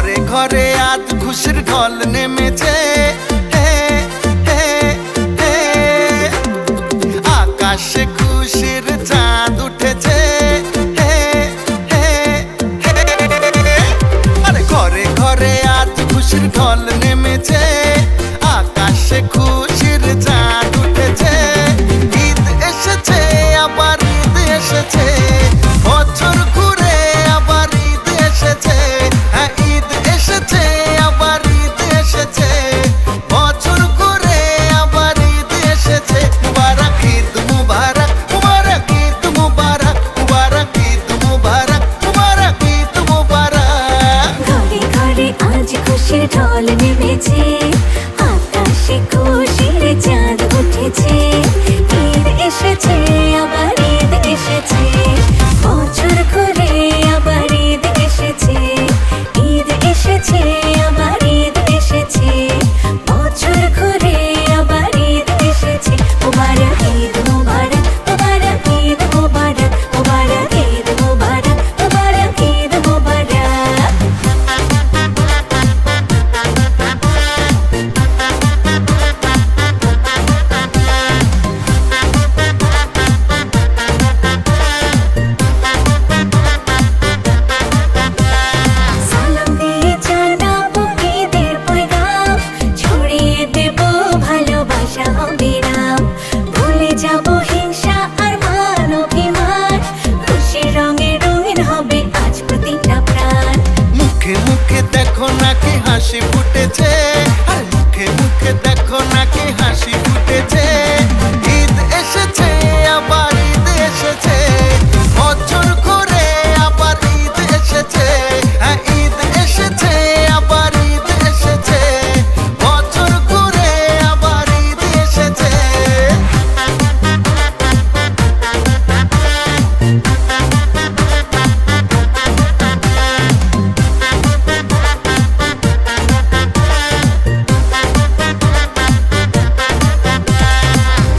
ঘরে ঘরে আজ খুশির ঢল নেমেছে, আকাশে খুশির চাঁদ উঠেছে। আরে ঘরে ঘরে আজ খুশির ঢল নেমেছে, আকাশে খুশির চাঁদ উঠেছে। ঈদ এসেছে, আবার ঈদ এসেছে, বছর ঘুরে আবার ঈদ এসেছে। হ্যাঁ, ঈদ এসেছে, আবার ঈদ এসেছে, বছর ঘুরে আবার ঈদ এসেছে। মুবারক ঈদ মুবারক, মুবারক ঈদ মুবারক, মুবারক ঈদ মুবারক, মুবারক ঈদ মুবারক। ঘরে ঘরে আজ খুশির ঢল নেমেছে, আকাশে খুশির চাঁদ উঠেছে। ঈদ এসেছে, আবার ঈদ এসেছে, বছর ঘুরে আবার ঈদ এসেছে। ঈদ এসেছে, আবার ঈদ এসেছে, বছর ঘুরে আবার ঈদ এসেছে। মুবারক ঈদ মুবারক, মুবারক ঈদ মুবারক, মুবারক ঈদ মুবারক, মুবারক ঈদ মুবারক। সালাম দিয়ে জানাবো ঈদের পয়গাম, ছড়িয়ে দেব ভালোবাসা অবিরাম। ভুলে যাব হিংসা আর মান অভিমান, খুশির রঙে রঙিন হবে আজ প্রতিটা প্রাণ। মুখে মুখে দেখো নাকি হাসি ফুটেছে, আর মুখে মুখে দেখো নাকি হাসি ফুটেছে। ঈদ এসেছে, আবার ঈদ এসেছে, বছর ঘুরে আবার ঈদ এসেছে। হ্যাঁ, ঈদ এসেছে, আবার ঈদ এসেছে, বছর ঘুরে আবার ঈদ এসেছে।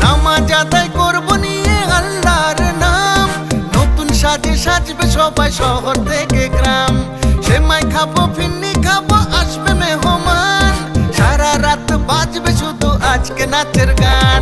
নামাজ আদায় করবো নিয়ে আল্লাহর নাম, নতুন সাজে সাজবে সবাই শহর থেকে গ্রাম। সেমাই খাবো, ফিন্নি খাবো, আসবে মেহমান, সারা রাত বাজবে শুধু আজকে নাচের গান।